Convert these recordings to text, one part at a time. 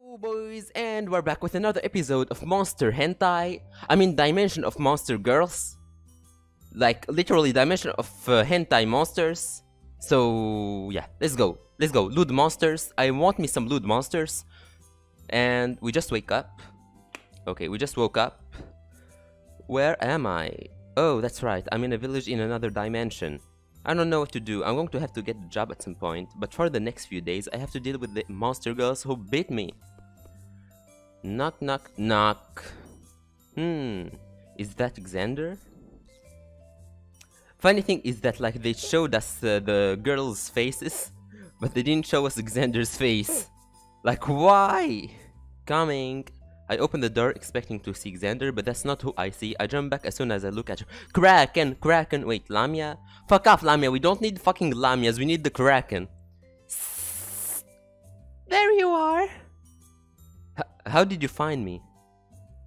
Hello boys, and we're back with another episode of Monster Hentai. I mean Dimension of Monster Girls. Like literally Dimension of Hentai Monsters. So yeah, let's go. Let's go. Loot monsters. I want me some loot monsters. And we just wake up. Okay, we just woke up. Where am I? Oh, that's right. I'm in a village in another dimension. I don't know what to do. I'm going to have to get a job at some point, but for the next few days I have to deal with the monster girls who bit me. Knock knock knock. Is that Xander? Funny thing is that like they showed us the girls' faces, but they didn't show us Xander's face. Like why? Coming. I open the door expecting to see Xander, but that's not who I see. I jump back as soon as I look at her. Kraken! Kraken! Wait, Lamia? Fuck off, Lamia. We don't need fucking Lamias. We need the Kraken. There you are. How did you find me?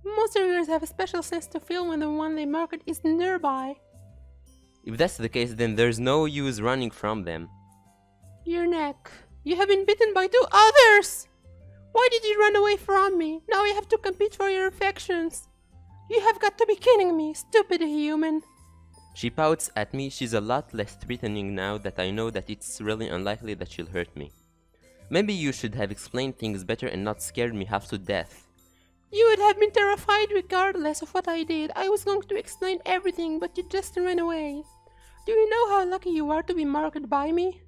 Monster girls have a special sense to feel when the one they market is nearby. If that's the case, then there's no use running from them. Your neck. You have been bitten by 2 others! Why did you run away from me? Now you have to compete for your affections. You have got to be kidding me, stupid human. She pouts at me. She's a lot less threatening now that I know that it's really unlikely that she'll hurt me. Maybe you should have explained things better and not scared me half to death. You would have been terrified regardless of what I did. I was going to explain everything, but you just ran away. Do you know how lucky you are to be marked by me?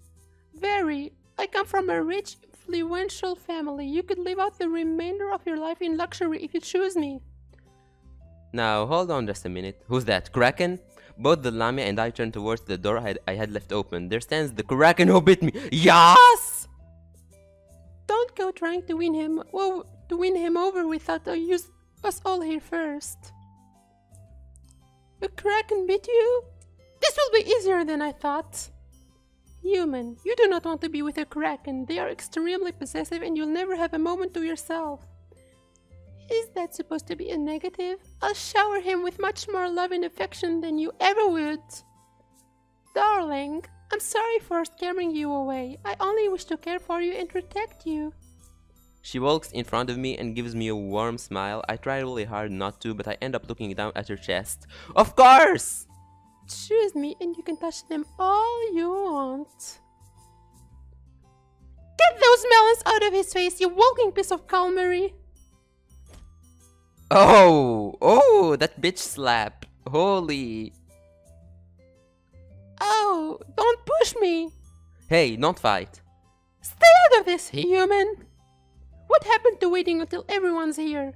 Very. I come from a rich, influential family. You could live out the remainder of your life in luxury if you choose me. Now, hold on just a minute. Who's that? Kraken? Both the Lamia and I turned towards the door I had left open. There stands the Kraken who bit me. Yes! Don't go trying to win him over without us all here first. The Kraken bit you? This will be easier than I thought. Human, you do not want to be with a Kraken. They are extremely possessive and you'll never have a moment to yourself. Is that supposed to be a negative? I'll shower him with much more love and affection than you ever would. Darling, I'm sorry for scaring you away. I only wish to care for you and protect you. She walks in front of me and gives me a warm smile. I try really hard not to, but I end up looking down at her chest. Of course! Choose me and you can touch them all you want. Get those melons out of his face, you walking piece of calmery. Oh, that bitch slap. Holy. Oh, don't push me. Hey, don't fight. Stay out of this, human. What happened to waiting until everyone's here?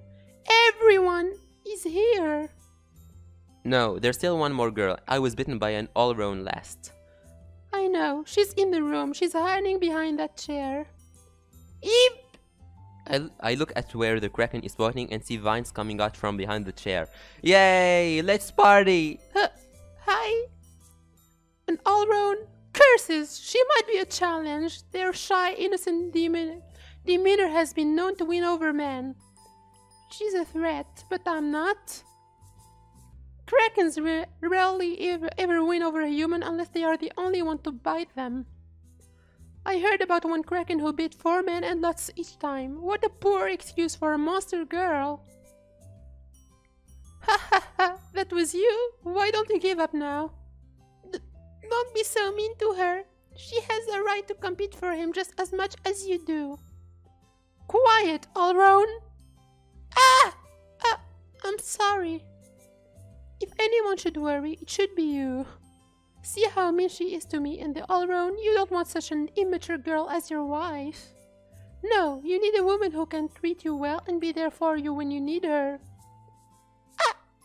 Everyone is here. No, there's still one more girl. I was bitten by an all-round last. I know. She's in the room. She's hiding behind that chair. Eep! I look at where the Kraken is pointing and see vines coming out from behind the chair. Yay! Let's party! Hi! An all-round? Curses! She might be a challenge. Their shy, innocent demeanor has been known to win over men. She's a threat, but I'm not. Krakens rarely ever win over a human unless they are the only one to bite them. I heard about one Kraken who bit 4 men and lost each time. What a poor excuse for a monster girl. Ha ha ha, that was you? Why don't you give up now? Don't be so mean to her. She has a right to compete for him just as much as you do. Quiet, Allround. I'm sorry. If anyone should worry, it should be you. See how mean she is to me and the all-round. You don't want such an immature girl as your wife. No, you need a woman who can treat you well and be there for you when you need her.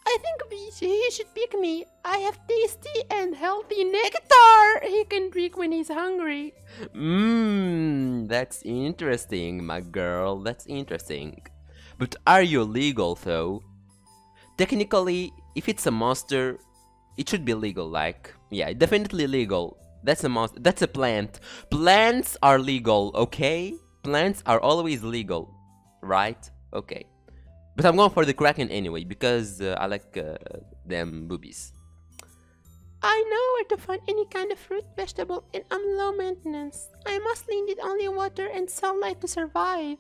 I think he should pick me. I have tasty and healthy nectar he can drink when he's hungry. That's interesting, my girl. That's interesting. But are you legal, though? Technically, if it's a monster, it should be legal, like, yeah, definitely legal. That's a monster, that's a plant. Plants are legal, okay? Plants are always legal, right? Okay. But I'm going for the Kraken anyway, because I like them boobies. I know where to find any kind of fruit, vegetable, and I'm low maintenance. I mostly need only water and sunlight to survive.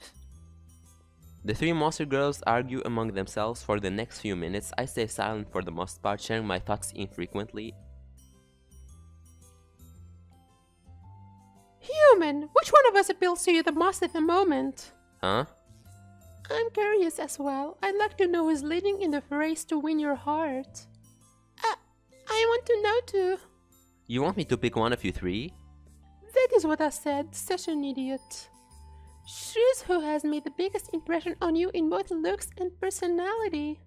The three monster girls argue among themselves for the next few minutes. I stay silent for the most part, sharing my thoughts infrequently. Human, which one of us appeals to you the most at the moment? Huh? I'm curious as well. I'd like to know who's leading in the race to win your heart. I want to know too. You want me to pick one of you three? That is what I said, such an idiot. Choose who has made the biggest impression on you in both looks and personality.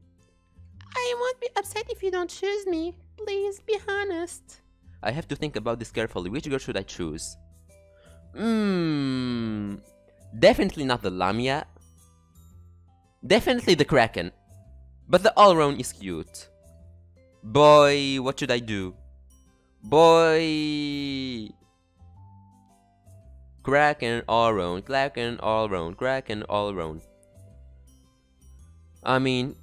I won't be upset if you don't choose me. Please, be honest. I have to think about this carefully. Which girl should I choose? Definitely not the Lamia. Definitely the Kraken. But the all-round is cute. Boy, what should I do? Boy... Kraken all-round, Kraken all-round, Kraken all-round. I mean,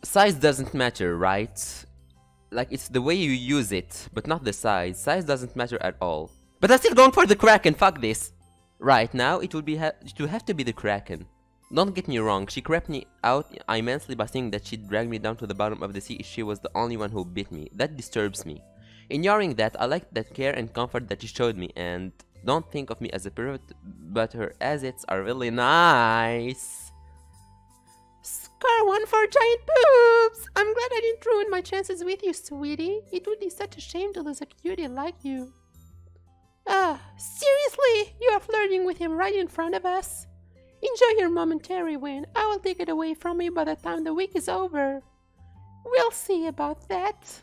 size doesn't matter, right? Like, it's the way you use it, but not the size. Size doesn't matter at all. But I'm still going for the Kraken, fuck this! Right now, it would have to be the Kraken. Don't get me wrong, she crept me out immensely by saying that she'd drag me down to the bottom of the sea if she was the only one who bit me. That disturbs me. Ignoring that, I like that care and comfort that she showed me, and don't think of me as a pervert, but her assets are really nice. Score one for giant boobs! I'm glad I didn't ruin my chances with you, sweetie. It would be such a shame to lose a cutie like you. Seriously? You are flirting with him right in front of us? Enjoy your momentary win. I will take it away from you by the time the week is over. We'll see about that.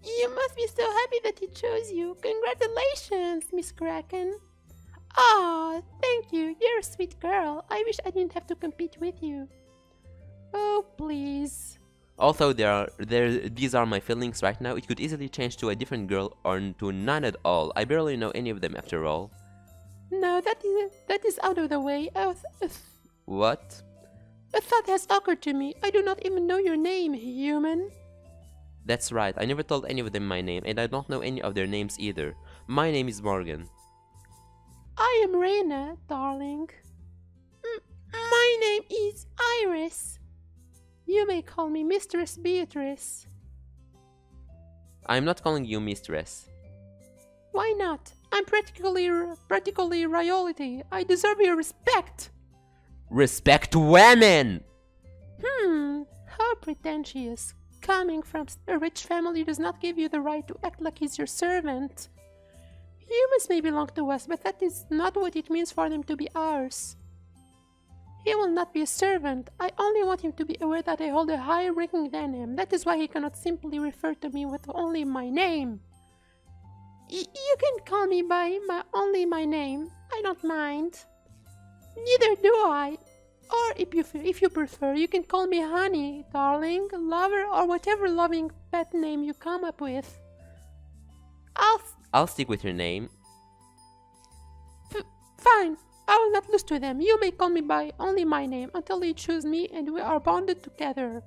You must be so happy that he chose you. Congratulations, Miss Kraken. Aw, thank you. You're a sweet girl. I wish I didn't have to compete with you. Oh, please. Also, these are my feelings right now. It could easily change to a different girl or to none at all. I barely know any of them after all. No, that is out of the way. What? A thought has occurred to me. I do not even know your name, human. That's right. I never told any of them my name, and I don't know any of their names either. My name is Morgan. I am Reina, darling. My name is Iris. You may call me Mistress Beatrice. I'm not calling you mistress. Why not? I'm practically royalty. I deserve your respect. Respect women! How pretentious. Coming from a rich family does not give you the right to act like he's your servant. Humans may belong to us, but that is not what it means for them to be ours. He will not be a servant. I only want him to be aware that I hold a higher ranking than him. That is why he cannot simply refer to me with only my name. You can call me by only my name. I don't mind. Neither do I. Or if you prefer, you can call me honey, darling, lover, or whatever loving pet name you come up with. I'll stick with your name. Fine. I will not lose to them. You may call me by only my name until he chooses me and we are bonded together.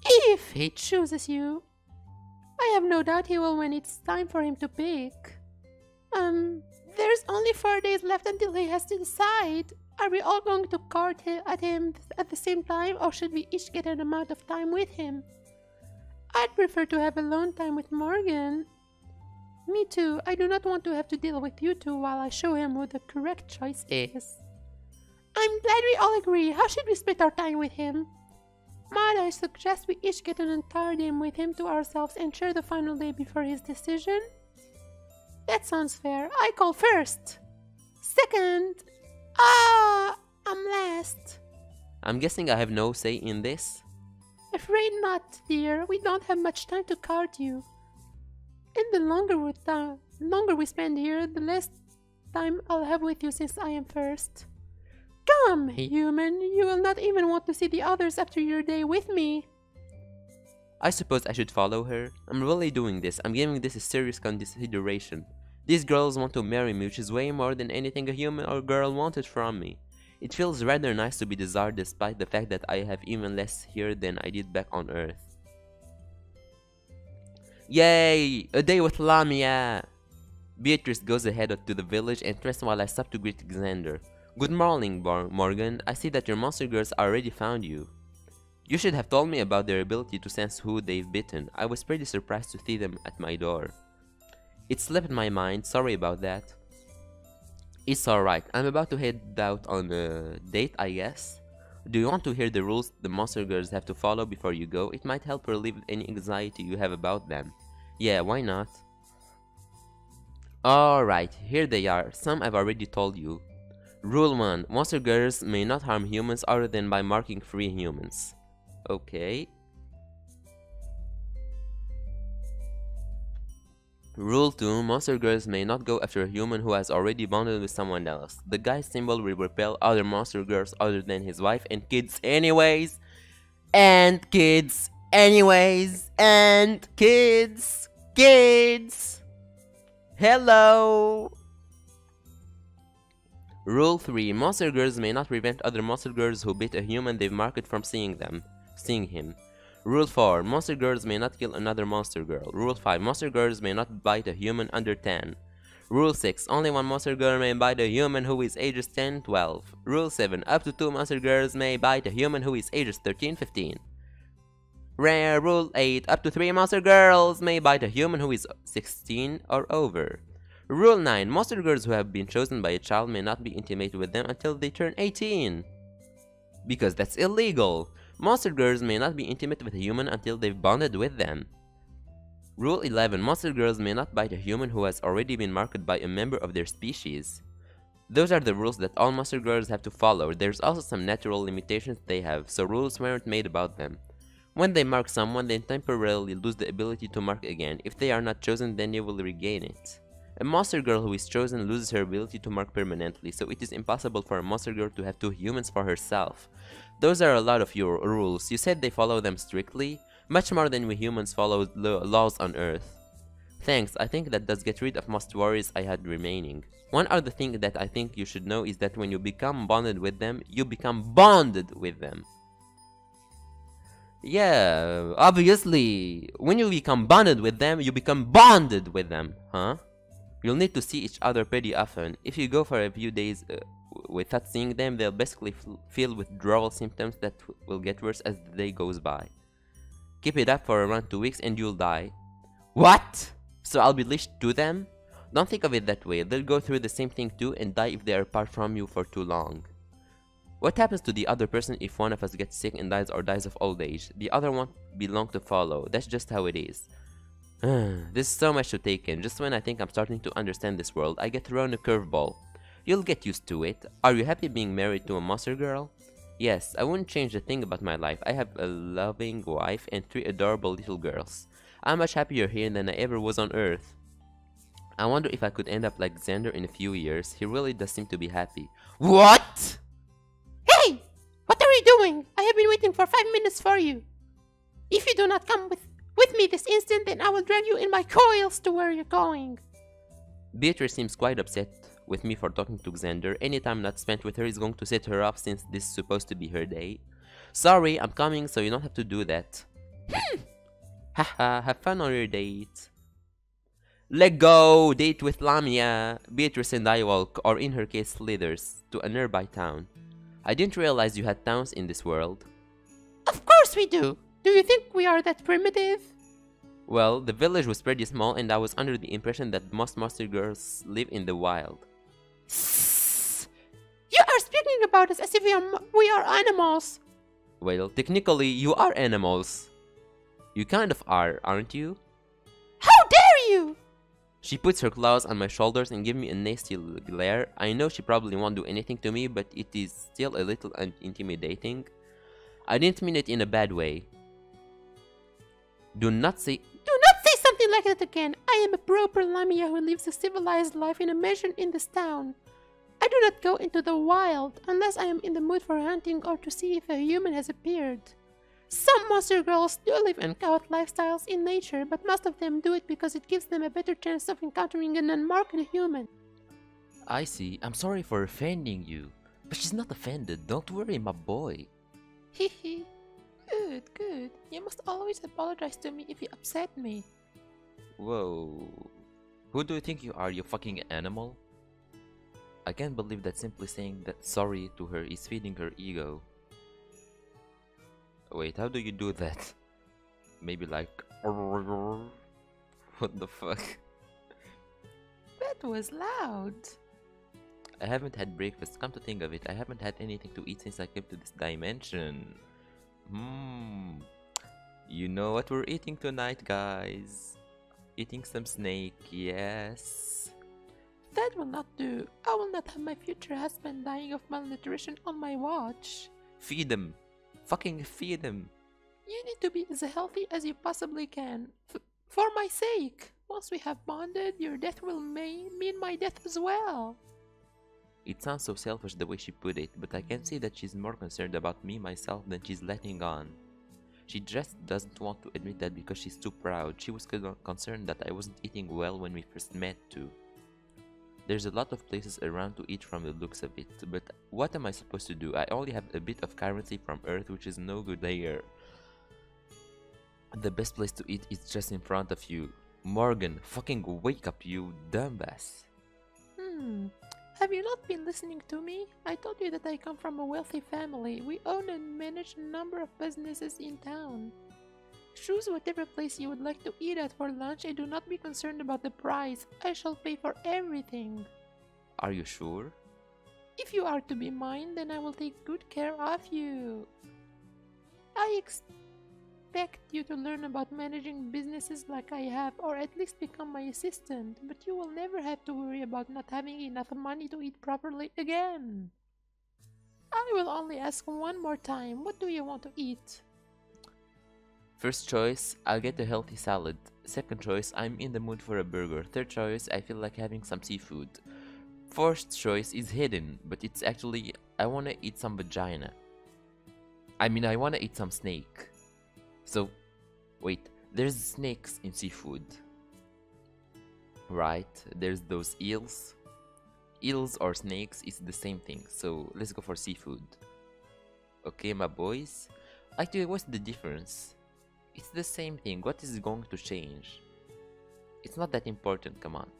If he chooses you. I have no doubt he will when it's time for him to pick. There's only 4 days left until he has to decide. Are we all going to card at him at the same time, or should we each get an amount of time with him? I'd prefer to have alone time with Morgan. Me too. I do not want to have to deal with you two while I show him who the correct choice is. I'm glad we all agree. How should we split our time with him? Might I suggest we each get an entire day with him to ourselves and share the final day before his decision? That sounds fair. I call first. Second. I'm last. I'm guessing I have no say in this? Afraid not, dear. We don't have much time to card you. And the longer we spend here, the less time I'll have with you since I am first. Come, human. You will not even want to see the others after your day with me. I suppose I should follow her. I'm really doing this. I'm giving this a serious consideration. These girls want to marry me, which is way more than anything a human or girl wanted from me. It feels rather nice to be desired despite the fact that I have even less here than I did back on Earth. Yay! A day with Lamia! Beatrice goes ahead to the village and rests while I stop to greet Xander. Good morning, Morgan. I see that your monster girls already found you. You should have told me about their ability to sense who they've bitten. I was pretty surprised to see them at my door. It slipped my mind, sorry about that. It's alright, I'm about to head out on a date, I guess. Do you want to hear the rules the monster girls have to follow before you go? It might help relieve any anxiety you have about them. Yeah, why not? Alright, here they are. Some I've already told you. Rule 1. Monster girls may not harm humans other than by marking free humans. Okay. Rule 2. Monster girls may not go after a human who has already bonded with someone else. The guy's symbol will repel other monster girls other than his wife and kids anyways. And kids anyways. And kids. Kids. Hello. Rule 3. Monster girls may not prevent other monster girls who bit a human they've marked from seeing him. Rule 4. Monster girls may not kill another monster girl. Rule 5. Monster girls may not bite a human under 10. Rule 6. Only one monster girl may bite a human who is ages 10, 12. Rule 7. Up to 2 monster girls may bite a human who is ages 13, 15. Rule 8. Up to 3 monster girls may bite a human who is 16 or over. Rule 9. Monster girls who have been chosen by a child may not be intimate with them until they turn 18. Because that's illegal. Monster girls may not be intimate with a human until they've bonded with them. Rule 11. Monster girls may not bite a human who has already been marked by a member of their species. Those are the rules that all monster girls have to follow. There's also some natural limitations they have, so rules weren't made about them. When they mark someone, they temporarily lose the ability to mark again. If they are not chosen, then they will regain it. A monster girl who is chosen loses her ability to mark permanently, so it is impossible for a monster girl to have 2 humans for herself. Those are a lot of your rules. You said they follow them strictly? Much more than we humans follow laws on Earth. Thanks, I think that does get rid of most worries I had remaining. One other thing that I think you should know is that when you become bonded with them, you become bonded with them. Yeah, obviously, when you become bonded with them, you become bonded with them, huh? You'll need to see each other pretty often. If you go for a few days without seeing them, they'll basically feel withdrawal symptoms that will get worse as the day goes by. Keep it up for around 2 weeks and you'll die. What? So I'll be leashed to them? Don't think of it that way. They'll go through the same thing too and die if they are apart from you for too long. What happens to the other person if one of us gets sick and dies or dies of old age? The other won't be long to follow. That's just how it is. This is so much to take in. Just when I think I'm starting to understand this world, I get thrown a curveball. You'll get used to it. Are you happy being married to a monster girl? Yes, I wouldn't change a thing about my life. I have a loving wife and 3 adorable little girls. I'm much happier here than I ever was on Earth. I wonder if I could end up like Xander in a few years. He really does seem to be happy. What? Hey! What are you doing? I have been waiting for 5 minutes for you. If you do not come with me this instant, then I will drag you in my coils to where you're going. Beatrice seems quite upset with me for talking to Xander. Any time not spent with her is going to set her off since this is supposed to be her day. Sorry, I'm coming so you don't have to do that. Haha, have fun on your date. Let go! Date with Lamia! Beatrice and I walk, or in her case Slithers, to a nearby town. I didn't realize you had towns in this world. Of course we do! Do you think we are that primitive? Well, the village was pretty small and I was under the impression that most monster girls live in the wild. You are speaking about us as if we are animals. Well, technically you are animals. You kind of are, aren't you? How dare you! She puts her claws on my shoulders and gives me a nasty glare. I know she probably won't do anything to me, but it is still a little intimidating. I didn't mean it in a bad way. Do not say something like that again. I am a proper Lamia who lives a civilized life in a mansion in this town. I do not go into the wild unless I am in the mood for hunting or to see if a human has appeared. Some monster girls do live uncovered lifestyles in nature, but most of them do it because it gives them a better chance of encountering an unmarked human. I see. I'm sorry for offending you. But she's not offended. Don't worry, my boy. Hehe. Good, good. You must always apologize to me if you upset me. Whoa. Who do you think you are, you fucking animal? I can't believe that simply saying that sorry to her is feeding her ego. Wait, how do you do that? Maybe like... What the fuck? That was loud. I haven't had breakfast. Come to think of it, I haven't had anything to eat since I came to this dimension. You know what we're eating tonight, guys? Eating some snake, yes. That will not do. I will not have my future husband dying of malnutrition on my watch. Feed him. Fucking feed him. You need to be as healthy as you possibly can. For my sake. Once we have bonded, your death will mean my death as well. It sounds so selfish the way she put it, but I can see that she's more concerned about me myself than she's letting on. She just doesn't want to admit that because she's too proud. She was concerned that I wasn't eating well when we first met too. There's a lot of places around to eat from the looks of it, but what am I supposed to do? I only have a bit of currency from Earth, which is no good here. The best place to eat is just in front of you. Morgan, fucking wake up, you dumbass. Have you not been listening to me? I told you that I come from a wealthy family. We own and manage a number of businesses in town. Choose whatever place you would like to eat at for lunch and do not be concerned about the price. I shall pay for everything. Are you sure? If you are to be mine, then I will take good care of you. I expect you to learn about managing businesses like I have, or at least become my assistant, but you will never have to worry about not having enough money to eat properly again. I will only ask one more time, what do you want to eat? First choice, I'll get a healthy salad. Second choice, I'm in the mood for a burger. Third choice, I feel like having some seafood. Fourth choice is hidden, but it's actually, I wanna eat some vagina. I wanna eat some snake. So, wait, there's snakes in seafood. Right, there's those eels. Eels or snakes is the same thing, so let's go for seafood. Okay, my boys. Actually, what's the difference? It's the same thing, what is going to change? It's not that important, come on.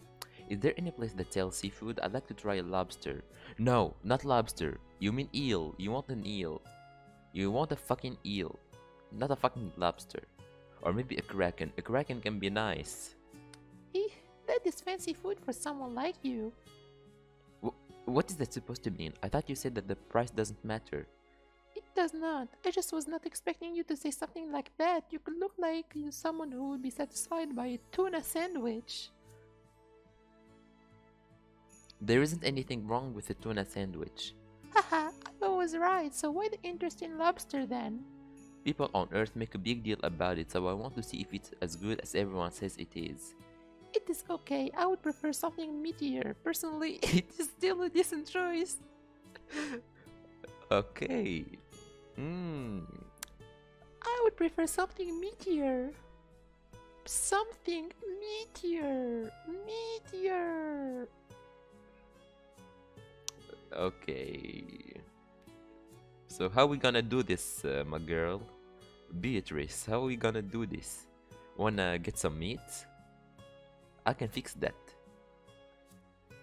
Is there any place that sells seafood? I'd like to try a lobster. No, not lobster. You mean eel. You want an eel. You want a fucking eel. Not a fucking lobster. Or maybe a kraken. A kraken can be nice. Eeh, that is fancy food for someone like you. What is that supposed to mean? I thought you said that the price doesn't matter. It does not. I just was not expecting you to say something like that. You could look like someone who would be satisfied by a tuna sandwich. There isn't anything wrong with a tuna sandwich. Haha, I was right. So why the interest in lobster then? People on Earth make a big deal about it, so I want to see if it's as good as everyone says it is. It is okay. I would prefer something meatier. Personally, it is still a decent choice. Okay. I would prefer something meatier. Something meatier. Meatier. Okay. So how we gonna do this, my girl? Beatrice, how we gonna do this? Wanna get some meat? I can fix that.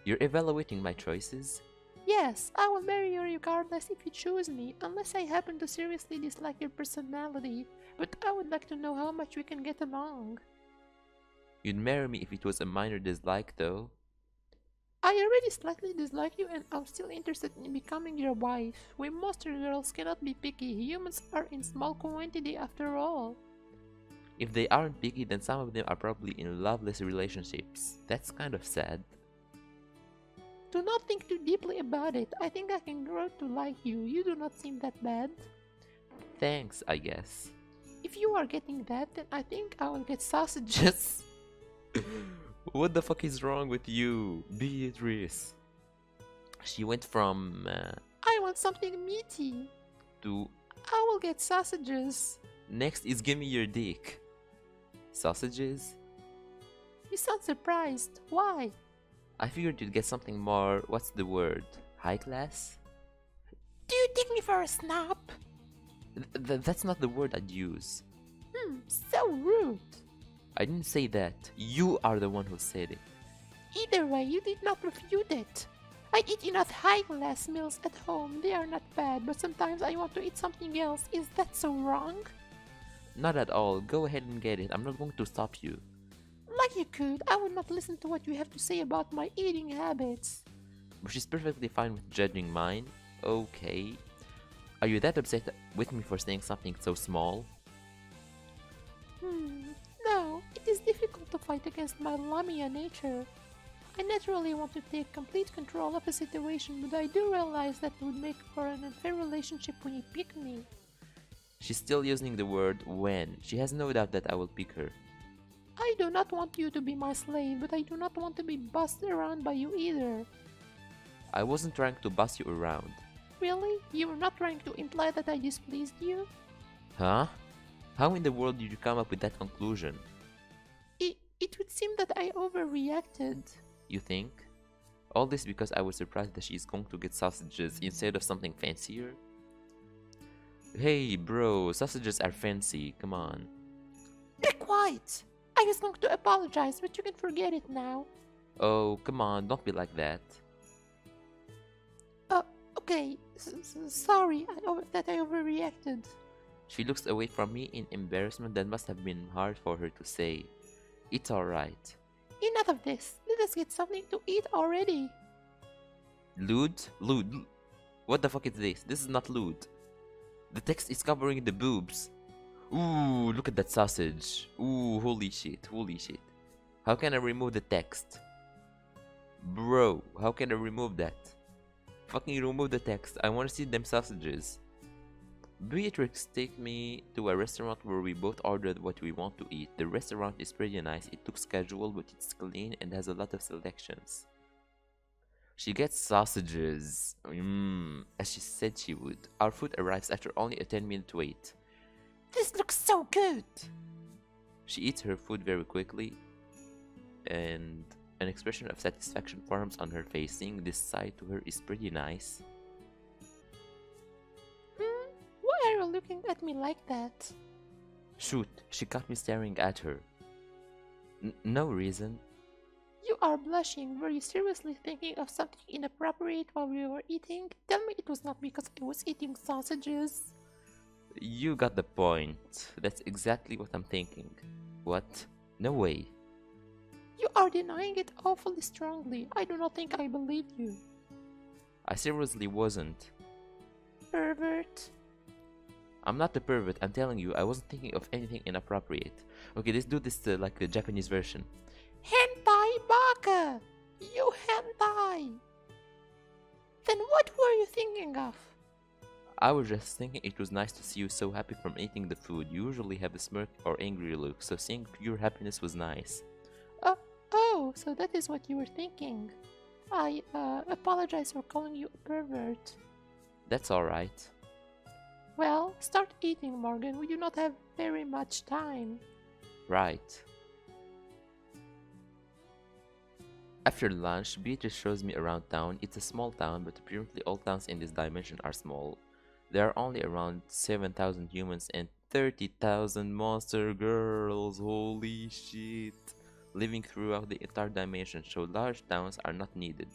You're evaluating my choices? Yes, I will marry you regardless if you choose me, unless I happen to seriously dislike your personality. But I would like to know how much we can get along. You'd marry me if it was a minor dislike, though. I already slightly dislike you and I'm still interested in becoming your wife. We monster girls cannot be picky. Humans are in small quantity after all. If they aren't picky, then some of them are probably in loveless relationships. That's kind of sad. Do not think too deeply about it. I think I can grow to like you. You do not seem that bad. Thanks, I guess. If you are getting that, then I think I will get sausages. What the fuck is wrong with you, Beatrice? She went from I want something meaty. To I will get sausages. next is give me your dick. Sausages? You sound surprised. Why? I figured you'd get something more, what's the word? High class? Do you take me for a snob? That's not the word I'd use. So rude. I didn't say that. You are the one who said it. Either way, you did not refute it. I eat enough high-class meals at home. They are not bad, but sometimes I want to eat something else. Is that so wrong? Not at all. Go ahead and get it. I'm not going to stop you. Like you could, I would not listen to what you have to say about my eating habits. But she's perfectly fine with judging mine. Okay. Are you that upset with me for saying something so small? No, it is difficult to fight against my Lamia nature. I naturally want to take complete control of a situation, but I do realize that would make for an unfair relationship when you pick me. She's still using the word when. She has no doubt that I will pick her. I do not want you to be my slave, but I do not want to be bossed around by you either. I wasn't trying to boss you around. Really? You were not trying to imply that I displeased you? Huh? How in the world did you come up with that conclusion? It would seem that I overreacted. You think? All this because I was surprised that she's going to get sausages instead of something fancier? Hey bro, sausages are fancy, come on. Be quiet! I was going to apologize, but you can forget it now. Oh, come on, don't be like that. Okay, sorry that I overreacted. She looks away from me in embarrassment. That must have been hard for her to say. It's alright. Enough of this. Let us get something to eat already. Lewd? Lewd? What the fuck is this? This is not lewd. The text is covering the boobs. Ooh, look at that sausage. Ooh, holy shit, holy shit. How can I remove the text? Bro, how can I remove that? Fucking remove the text. I want to see them sausages. Beatrix take me to a restaurant where we both ordered what we want to eat. The restaurant is pretty nice. It looks casual, but it's clean and has a lot of selections. She gets sausages. As she said she would. Our food arrives after only a 10-minute wait. This looks so good! She eats her food very quickly, and an expression of satisfaction forms on her face. Seeing this side to her is pretty nice. Why are you looking at me like that? Shoot, she caught me staring at her. No reason. You are blushing. Were you seriously thinking of something inappropriate while we were eating? Tell me it was not because I was eating sausages. You got the point. That's exactly what I'm thinking. What? No way. You are denying it awfully strongly. I do not think I believe you. I seriously wasn't. Pervert. I'm not a pervert, I'm telling you, I wasn't thinking of anything inappropriate. Okay, let's do this like the Japanese version. Hentai baka! You hentai! Then what were you thinking of? I was just thinking it was nice to see you so happy from eating the food. You usually have a smirk or angry look, so seeing pure happiness was nice. Oh, so that is what you were thinking. I apologize for calling you a pervert. That's alright. Well, start eating, Morgan. We do not have very much time. Right. After lunch, Beatrice shows me around town. It's a small town, but apparently all towns in this dimension are small. There are only around 7,000 humans and 30,000 monster girls. Holy shit. Living throughout the entire dimension, so large towns are not needed.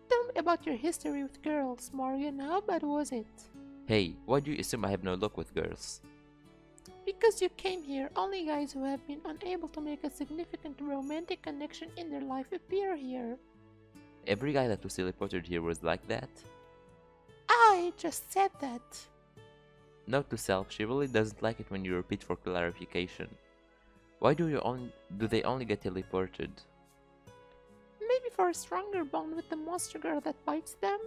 Tell me about your history with girls, Morgan. How bad was it? Hey, why do you assume I have no luck with girls? Because you came here, only guys who have been unable to make a significant romantic connection in their life appear here. Every guy that was teleported here was like that? I just said that. Note to self, she really doesn't like it when you repeat for clarification. Why do they only get teleported? Maybe for a stronger bond with the monster girl that bites them?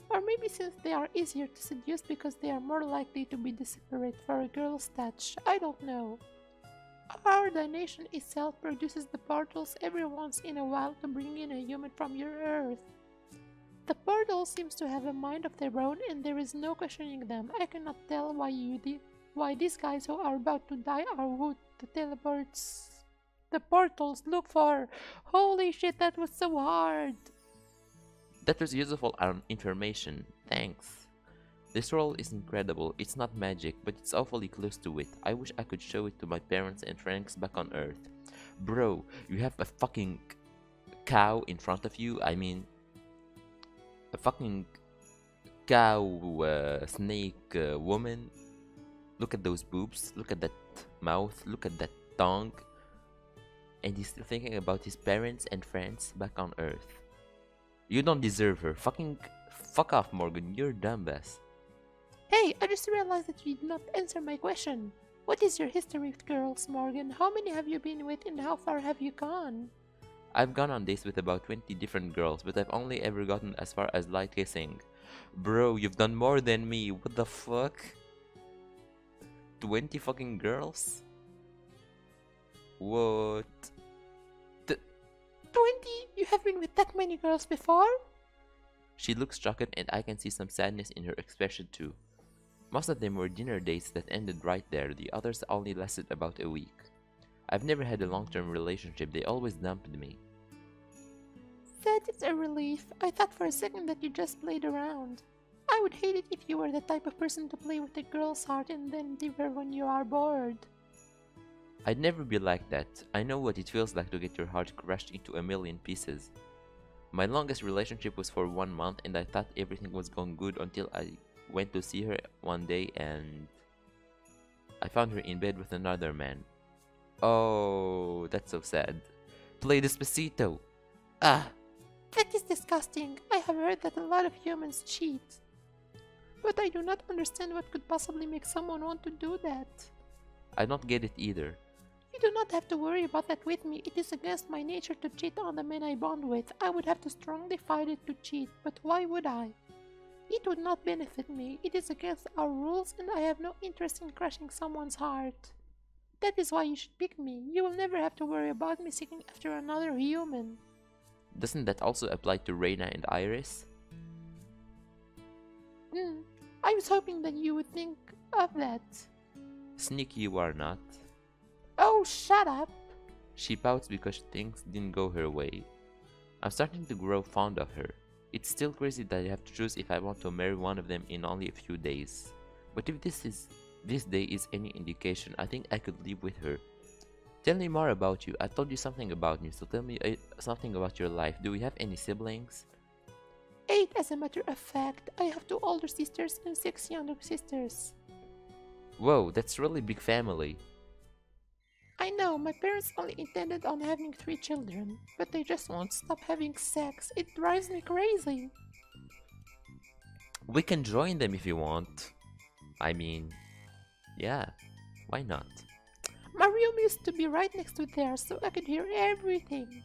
Or maybe since they are easier to seduce because they are more likely to be desperate for a girl's touch. I don't know. Our nation itself produces the portals every once in a while to bring in a human from your Earth. The portal seems to have a mind of their own and there is no questioning them. I cannot tell why these guys who are about to die are who the portals look for. Holy shit, that was so hard. That was useful information. Thanks. This role is incredible. It's not magic, but it's awfully close to it. I wish I could show it to my parents and friends back on Earth. Bro, you have a fucking cow in front of you. I mean, a fucking cow snake woman. Look at those boobs, look at that mouth, look at that tongue. And he's still thinking about his parents and friends back on Earth. You don't deserve her. Fucking fuck off, Morgan. You're dumb ass. Hey, I just realized that you did not answer my question. What is your history with girls, Morgan? How many have you been with and how far have you gone? I've gone on dates with about 20 different girls, but I've only ever gotten as far as light kissing. Bro, you've done more than me. What the fuck? 20 fucking girls? What? 20? You have been with that many girls before? She looks shocked and I can see some sadness in her expression too. Most of them were dinner dates that ended right there, the others only lasted about a week. I've never had a long-term relationship, they always dumped me. That is a relief. I thought for a second that you just played around. I would hate it if you were the type of person to play with a girl's heart and then leave her when you are bored. I'd never be like that. I know what it feels like to get your heart crushed into a million pieces. My longest relationship was for 1 month and I thought everything was going good until I went to see her one day and I found her in bed with another man. Oh, that's so sad. Play Despacito. Ah! That is disgusting. I have heard that a lot of humans cheat. But I do not understand what could possibly make someone want to do that. I don't get it either. You do not have to worry about that with me. It is against my nature to cheat on the men I bond with. I would have to strongly fight it to cheat, but why would I? It would not benefit me. It is against our rules and I have no interest in crushing someone's heart. That is why you should pick me. You will never have to worry about me seeking after another human. Doesn't that also apply to Reina and Iris? I was hoping that you would think of that. Sneaky you are not. Oh, shut up! She pouts because things didn't go her way. I'm starting to grow fond of her. It's still crazy that I have to choose if I want to marry one of them in only a few days. But if this day is any indication, I think I could live with her. Tell me more about you. I told you something about me, so tell me something about your life. Do we have any siblings? 8 as a matter of fact. I have 2 older sisters and 6 younger sisters. Whoa, that's really big family. I know, my parents only intended on having 3 children, but they just won't stop having sex. It drives me crazy. We can join them if you want. I mean, yeah, why not? My room used to be right next to theirs, so I could hear everything.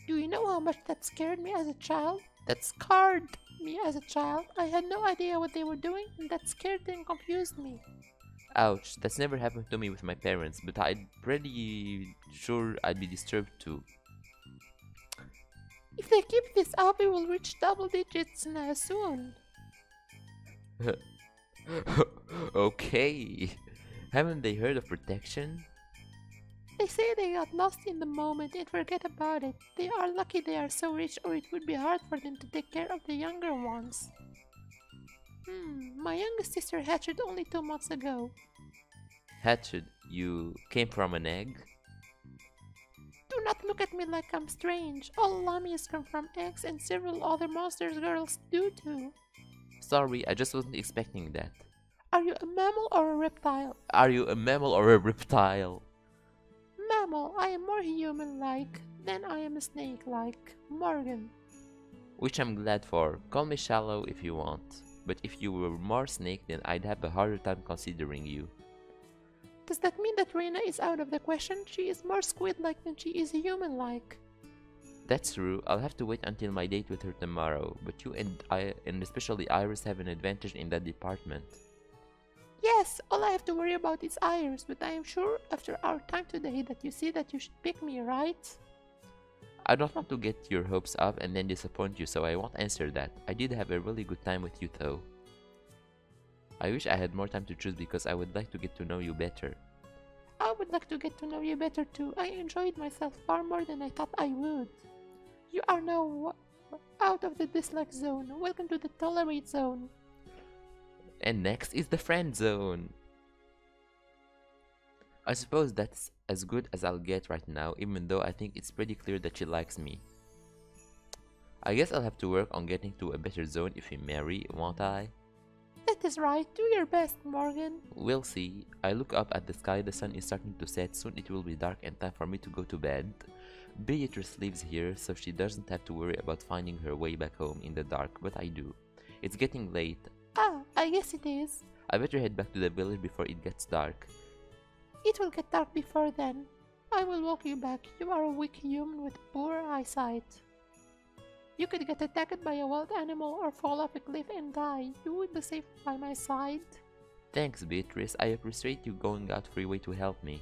Do you know how much that scared me as a child? That scarred me as a child. I had no idea what they were doing, and that scared and confused me. Ouch, that's never happened to me with my parents, but I'm pretty sure I'd be disturbed too. If they keep this up, we will reach double digits soon. Okay. Haven't they heard of protection? They say they got lost in the moment and forget about it. They are lucky they are so rich, or it would be hard for them to take care of the younger ones. My youngest sister hatched only 2 months ago. Hatched? You came from an egg? Do not look at me like I'm strange. All lammies come from eggs and several other monsters girls do too. Sorry, I just wasn't expecting that. Are you a mammal or a reptile? Are you a mammal or a reptile? Mammal. I am more human-like than I am snake-like. Morgan. Which I'm glad for. Call me shallow if you want. But if you were more snake, then I'd have a harder time considering you. Does that mean that Reina is out of the question? She is more squid-like than she is human-like. That's true. I'll have to wait until my date with her tomorrow. But you and especially Iris have an advantage in that department. Yes, all I have to worry about is Iris, but I am sure after our time today that you see that you should pick me, right? I don't want to get your hopes up and then disappoint you, so I won't answer that. I did have a really good time with you though. I wish I had more time to choose because I would like to get to know you better. I would like to get to know you better too. I enjoyed myself far more than I thought I would. You are now out of the dislike zone. Welcome to the tolerate zone. And next is the friend zone. I suppose that's as good as I'll get right now, even though I think it's pretty clear that she likes me. I guess I'll have to work on getting to a better zone if we marry, won't I? That is right, do your best, Morgan. We'll see. I look up at the sky, the sun is starting to set, soon it will be dark and time for me to go to bed. Beatrice lives here, so she doesn't have to worry about finding her way back home in the dark, but I do. It's getting late. Ah, I guess it is. I better head back to the village before it gets dark. It will get dark before then. I will walk you back. You are a weak human with poor eyesight. You could get attacked by a wild animal or fall off a cliff and die. You would be safe by my side. Thanks, Beatrice. I appreciate you going out of your way to help me.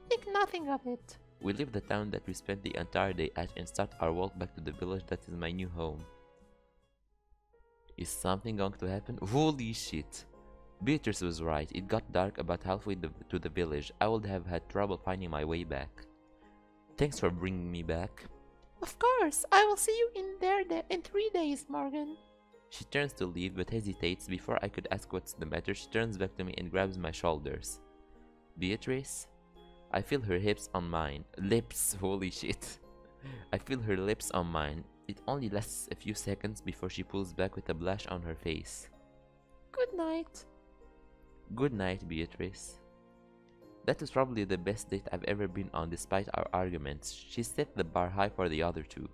Think nothing of it. We leave the town that we spent the entire day at and start our walk back to the village that is my new home. Is something going to happen? Holy shit! Beatrice was right. It got dark about halfway to the village. I would have had trouble finding my way back. Thanks for bringing me back. Of course, I will see you in there in 3 days, Morgan. She turns to leave but hesitates. Before I could ask what's the matter, she turns back to me and grabs my shoulders. Beatrice? I feel her hips on mine. Lips, holy shit. I feel her lips on mine. It only lasts a few seconds before she pulls back with a blush on her face. Good night. Good night, Beatrice. That was probably the best date I've ever been on despite our arguments. She set the bar high for the other two.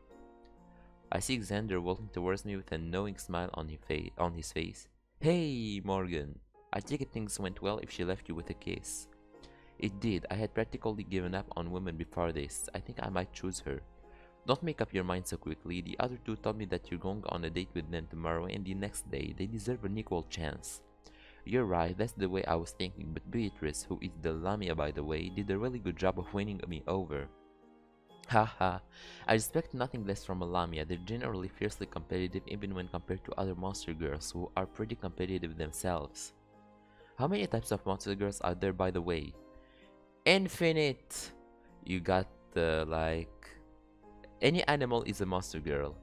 I see Xander walking towards me with a knowing smile on his face. Hey, Morgan. I take it things went well if she left you with a kiss. It did. I had practically given up on women before this. I think I might choose her. Don't make up your mind so quickly. The other two told me that you're going on a date with them tomorrow and the next day. They deserve an equal chance. You're right, that's the way I was thinking, but Beatrice, who is the Lamia by the way, did a really good job of winning me over. Haha, I expect nothing less from a Lamia. They're generally fiercely competitive even when compared to other monster girls who are pretty competitive themselves. How many types of monster girls are there by the way? Infinite! You got like... Any animal is a monster girl.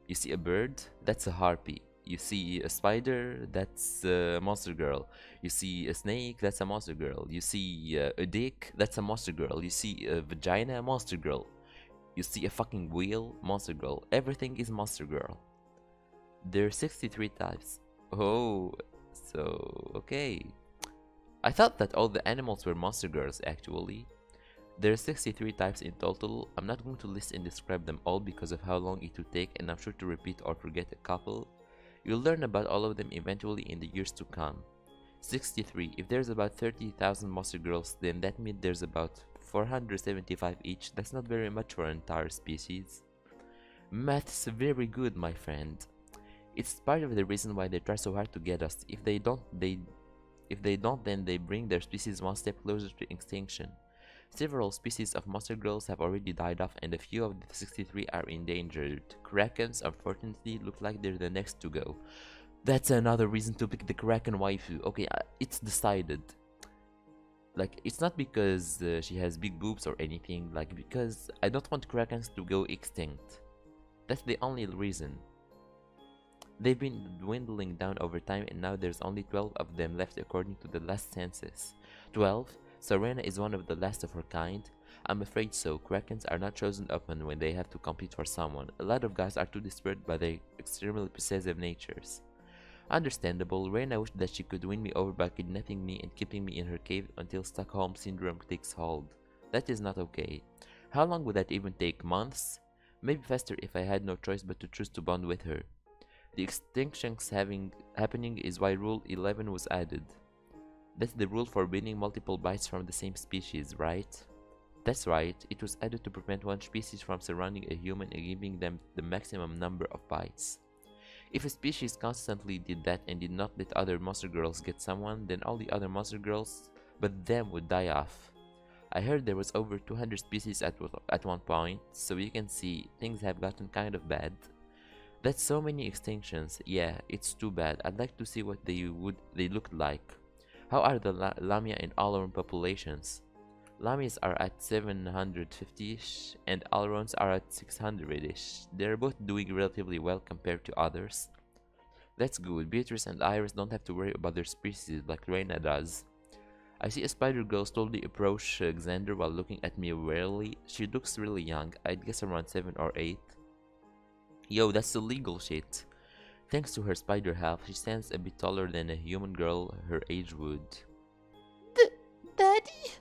You see a bird? That's a harpy. You see a spider? That's a monster girl. You see a snake? That's a monster girl. You see a dick? That's a monster girl. You see a vagina? Monster girl. You see a fucking wheel? Monster girl. Everything is monster girl. There are 63 types. Oh, so okay. I thought that all the animals were monster girls actually. There are 63 types in total. I'm not going to list and describe them all because of how long it would take, and I'm sure to repeat or forget a couple. You'll learn about all of them eventually in the years to come. 63. If there's about 30,000 monster girls, then that means there's about 475 each. That's not very much for an entire species. Math's very good, my friend. It's part of the reason why they try so hard to get us. If they don't, then they bring their species one step closer to extinction. Several species of monster girls have already died off and a few of the 63 are endangered. Krakens unfortunately look like they're the next to go. That's another reason to pick the Kraken waifu. Okay, it's decided. Like, it's not because she has big boobs or anything, like because I don't want Krakens to go extinct. That's the only reason. They've been dwindling down over time and now there's only 12 of them left according to the last census. 12? Serena is one of the last of her kind? I'm afraid so. Krakens are not chosen often when they have to compete for someone. A lot of guys are too desperate by their extremely possessive natures. Understandable. Rena wished that she could win me over by kidnapping me and keeping me in her cave until Stockholm Syndrome takes hold. That is not okay. How long would that even take? Months? Maybe faster if I had no choice but to choose to bond with her. The extinctions happening is why Rule 11 was added. That's the rule forbidding multiple bites from the same species, right? That's right, it was added to prevent one species from surrounding a human and giving them the maximum number of bites. If a species constantly did that and did not let other monster girls get someone, then all the other monster girls but them would die off. I heard there was over 200 species at one point, so you can see things have gotten kind of bad. That's so many extinctions. Yeah, it's too bad. I'd like to see what they looked like. How are the Lamia and Alaron populations? Lamias are at 750-ish and Alarons are at 600-ish. They're both doing relatively well compared to others. That's good. Beatrice and Iris don't have to worry about their species like Reina does. I see a spider girl slowly approach Xander while looking at me warily. She looks really young. I'd guess around 7 or 8. Yo, that's illegal shit. Thanks to her spider half, she stands a bit taller than a human girl her age would. Daddy?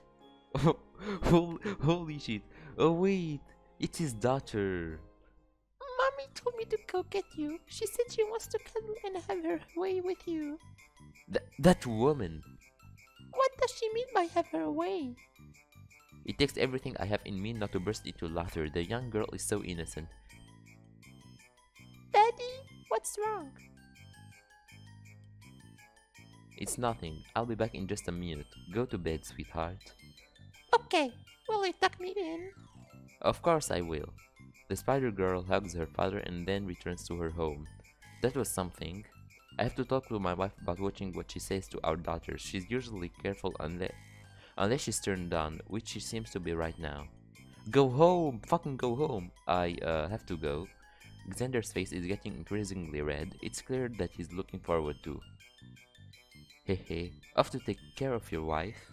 Holy shit. Oh wait, it's his daughter. Mommy told me to go get you. She said she wants to cuddle and have her way with you. That woman. What does she mean by have her way? It takes everything I have in me not to burst into laughter. The young girl is so innocent. Daddy, what's wrong? It's nothing. I'll be back in just a minute. Go to bed, sweetheart. Okay, will you tuck me in? Of course I will. The spider girl hugs her father and then returns to her home. That was something. I have to talk to my wife about watching what she says to our daughter. She's usually careful unless she's turned on, which she seems to be right now. Go home! Fucking go home! I have to go. Xander's face is getting increasingly red. It's clear that he's looking forward to. Hehe, off to take care of your wife?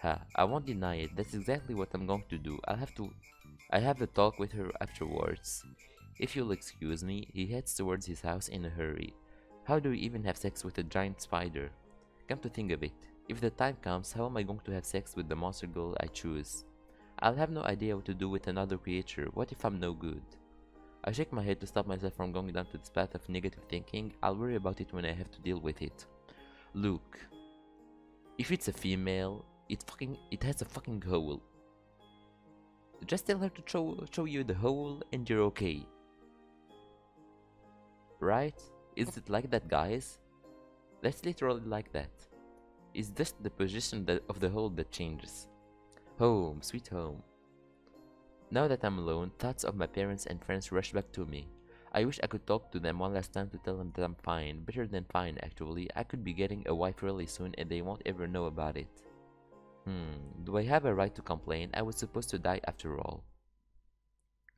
Ha, I won't deny it. That's exactly what I'm going to do. I have a talk with her afterwards. If you'll excuse me, he heads towards his house in a hurry. How do we even have sex with a giant spider? Come to think of it, if the time comes, how am I going to have sex with the monster girl I choose? I'll have no idea what to do with another creature. What if I'm no good? I shake my head to stop myself from going down to this path of negative thinking. I'll worry about it when I have to deal with it. Look, if it's a female, it has a fucking hole. Just tell her to show you the hole and you're okay. Right? Is it like that, guys? That's literally like that. It's just the position of the hole that changes. Home, sweet home. Now that I'm alone, thoughts of my parents and friends rush back to me. I wish I could talk to them one last time to tell them that I'm fine. Better than fine, actually. I could be getting a wife really soon and they won't ever know about it. Do I have a right to complain? I was supposed to die after all.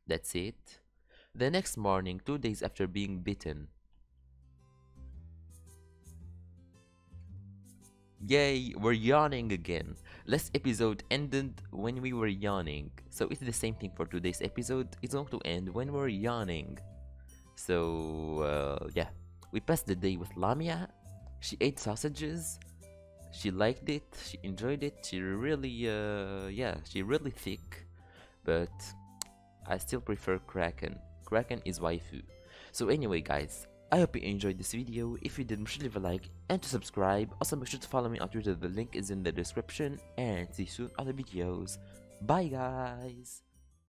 That's it. The next morning, 2 days after being bitten. Yay, we're yawning again. Last episode ended when we were yawning. So it's the same thing for today's episode. It's going to end when we're yawning. So, yeah. We passed the day with Lamia. She ate sausages. She liked it. She enjoyed it. She really, yeah, she really thick. But I still prefer Kraken. Kraken is waifu. So anyway, guys, I hope you enjoyed this video. If you did, make sure to leave a like and to subscribe. Also, make sure to follow me on Twitter. The link is in the description. And see you soon on the videos. Bye, guys.